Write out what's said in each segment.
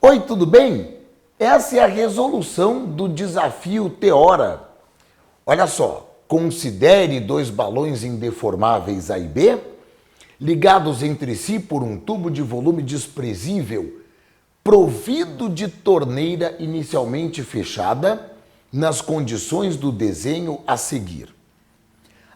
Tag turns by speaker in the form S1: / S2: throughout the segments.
S1: Oi, tudo bem? Essa é a resolução do desafio Teora. Olha só, considere dois balões indeformáveis A e B, ligados entre si por um tubo de volume desprezível, provido de torneira inicialmente fechada, nas condições do desenho a seguir.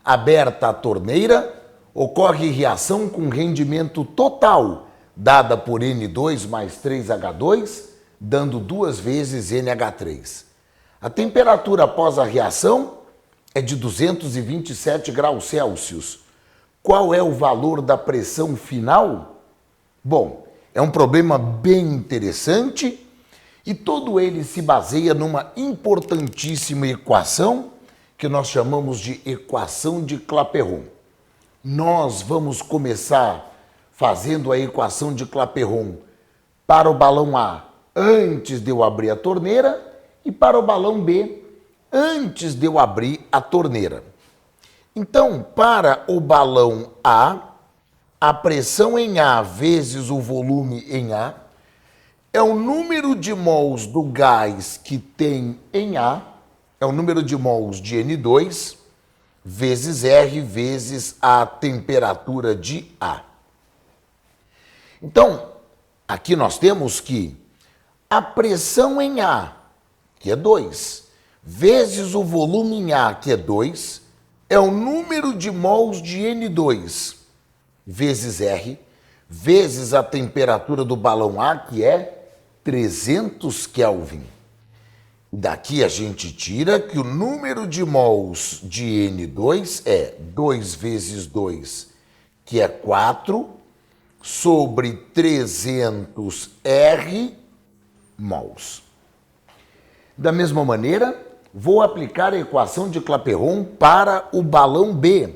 S1: Aberta a torneira, ocorre reação com rendimento total, dada por N2 mais 3H2, dando 2 vezes NH3. A temperatura após a reação é de 227 graus Celsius. Qual é o valor da pressão final? Bom, é um problema bem interessante e todo ele se baseia numa importantíssima equação que nós chamamos de equação de Clapeyron. Nós vamos começar fazendo a equação de Clapeyron para o balão A antes de eu abrir a torneira e para o balão B antes de eu abrir a torneira. Então, para o balão a pressão em A vezes o volume em A é o número de mols do gás que tem em A, é o número de mols de N2, vezes R vezes a temperatura de A. Então, aqui nós temos que a pressão em A, que é 2, vezes o volume em A, que é 2, é o número de mols de N2, vezes R, vezes a temperatura do balão A, que é 300 Kelvin. Daqui a gente tira que o número de mols de N2 é 2 vezes 2, que é 4, sobre 300 R mols. Da mesma maneira, vou aplicar a equação de Clapeyron para o balão B.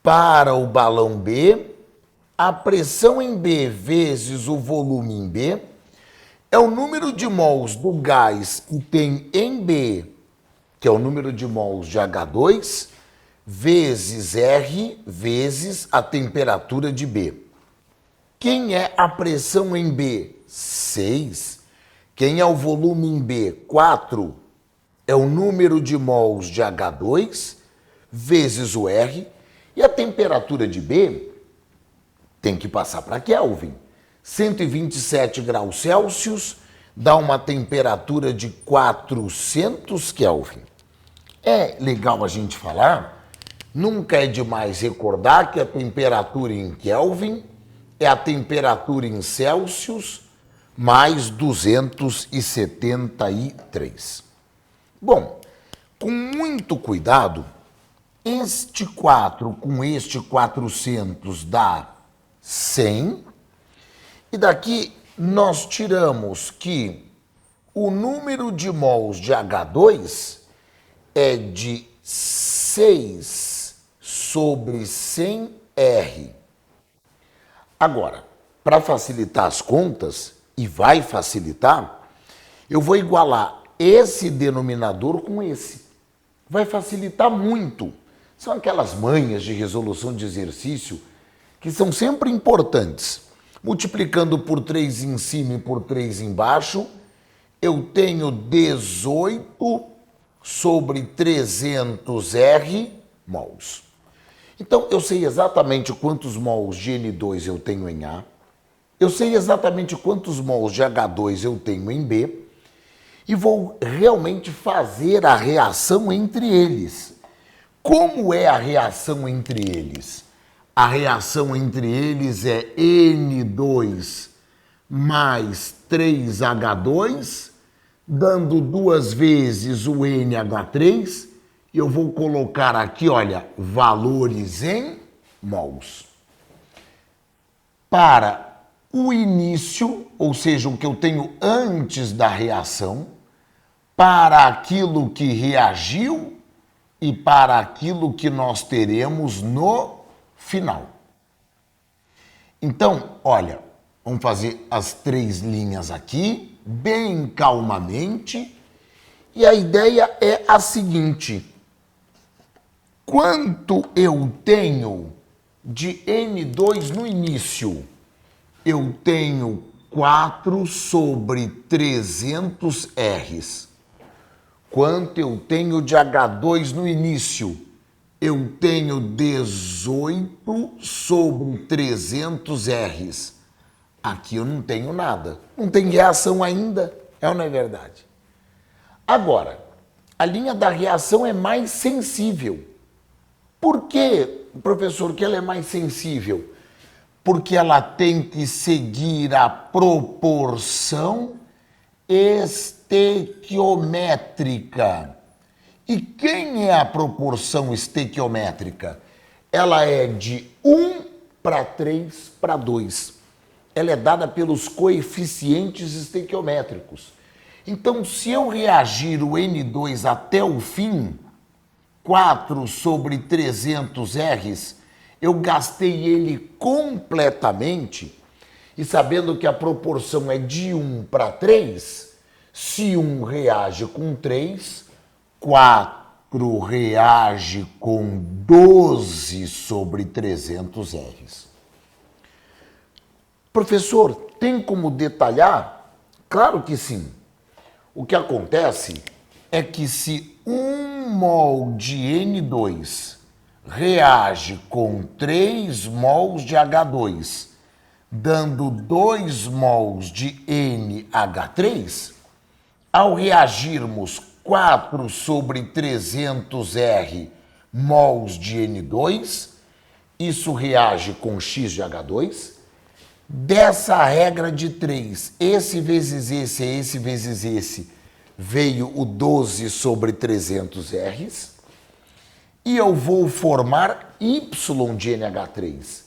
S1: Para o balão B, a pressão em B vezes o volume em B é o número de mols do gás que tem em B, que é o número de mols de H2, vezes R vezes a temperatura de B. Quem é a pressão em B? 6. Quem é o volume em B? 4. É o número de mols de H2 vezes o R. E a temperatura de B tem que passar para Kelvin. 127 graus Celsius dá uma temperatura de 400 Kelvin. É legal a gente falar, nunca é demais recordar que a temperatura em Kelvin é a temperatura em Celsius mais 273. Bom, com muito cuidado, este 4 com este 400 dá 100. E daqui nós tiramos que o número de mols de H2 é de 6 sobre 100 R. Agora, para facilitar as contas, e vai facilitar, eu vou igualar esse denominador com esse. Vai facilitar muito. São aquelas manhas de resolução de exercício que são sempre importantes. Multiplicando por 3 em cima e por 3 embaixo, eu tenho 18 sobre 300 R mols. Então, eu sei exatamente quantos mols de N2 eu tenho em A, eu sei exatamente quantos mols de H2 eu tenho em B, e vou realmente fazer a reação entre eles. Como é a reação entre eles? A reação entre eles é N2 mais 3H2, dando 2 vezes o NH3. Eu vou colocar aqui, olha, valores em mols. Para o início, ou seja, o que eu tenho antes da reação, para aquilo que reagiu e para aquilo que nós teremos no final. Então, olha, vamos fazer as 3 linhas aqui, bem calmamente, e a ideia é a seguinte: quanto eu tenho de N2 no início? Eu tenho 4 sobre 300 R's. Quanto eu tenho de H2 no início? Eu tenho 18 sobre 300 R's. Aqui eu não tenho nada. Não tem reação ainda. É ou não é verdade? Agora, a linha da reação é mais sensível. Por que, professor, que ela é mais sensível? Porque ela tem que seguir a proporção estequiométrica. E quem é a proporção estequiométrica? Ela é de 1 para 3 para 2. Ela é dada pelos coeficientes estequiométricos. Então, se eu reagir o N2 até o fim, 4 sobre 300 R's, eu gastei ele completamente, e sabendo que a proporção é de 1 para 3, se 1 reage com 3, 4 reage com 12 sobre 300 R's. Professor, tem como detalhar? Claro que sim. O que acontece é que se 1 mol de N2 reage com 3 mols de H2, dando 2 mols de NH3, ao reagirmos 4 sobre 300 R mols de N2, isso reage com X de H2. Dessa regra de 3, esse vezes esse vezes esse, veio o 12 sobre 300 R's. E eu vou formar Y de NH3.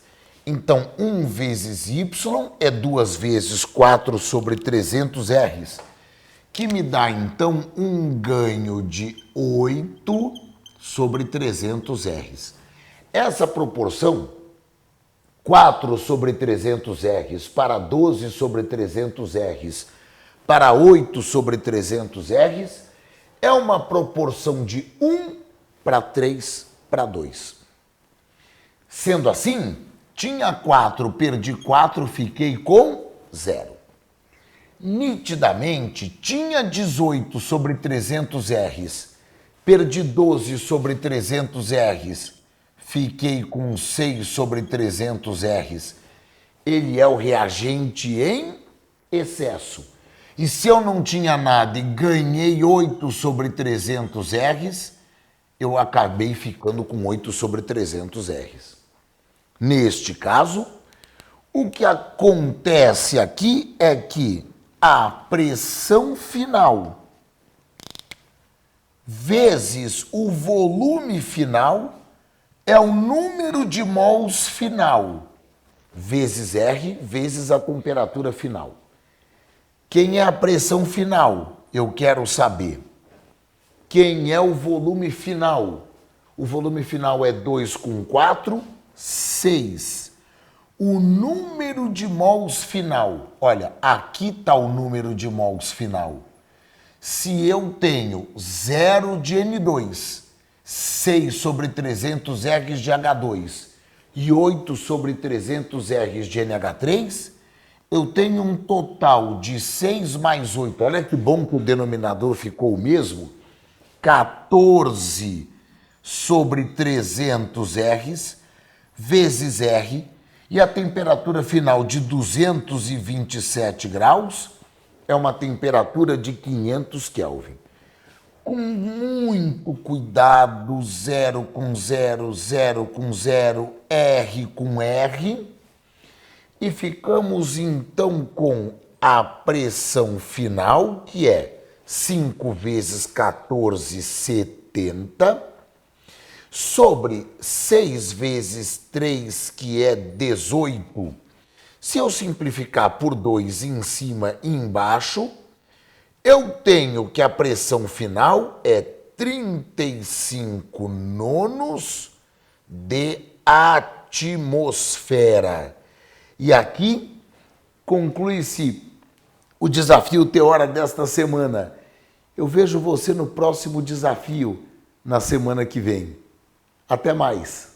S1: Então, 1 vezes Y é 2 vezes 4 sobre 300 R's, que me dá, então, um ganho de 8 sobre 300 R's. Essa proporção, 4 sobre 300 R's para 12 sobre 300 R's para 8 sobre 300 R's, é uma proporção de 1 para 3 para 2. Sendo assim, tinha 4, perdi 4, fiquei com 0. Nitidamente, tinha 18 sobre 300 R's, perdi 12 sobre 300 R's, fiquei com 6 sobre 300 R's. Ele é o reagente em excesso. E se eu não tinha nada e ganhei 8 sobre 300 R's, eu acabei ficando com 8 sobre 300 R's. Neste caso, o que acontece aqui é que a pressão final vezes o volume final é o número de mols final, vezes R, vezes a temperatura final. Quem é a pressão final? Eu quero saber. Quem é o volume final? O volume final é 2 com 4, 6. O número de mols final. Olha, aqui está o número de mols final. Se eu tenho 0 de N2, 6 sobre 300 R's de H2 e 8 sobre 300 R's de NH3, eu tenho um total de 6 mais 8. Olha que bom que o denominador ficou o mesmo. 14 sobre 300 R's vezes R, e a temperatura final de 227 graus é uma temperatura de 500 Kelvin. Com muito cuidado, 0 com 0, 0 com 0, R com R, e ficamos então com a pressão final, que é 5 vezes 14, 70, sobre 6 vezes 3, que é 18. Se eu simplificar por 2 em cima e embaixo, eu tenho que a pressão final é 35 nonos de atmosfera. E aqui conclui-se o desafio Teora desta semana. Eu vejo você no próximo desafio, na semana que vem. Até mais!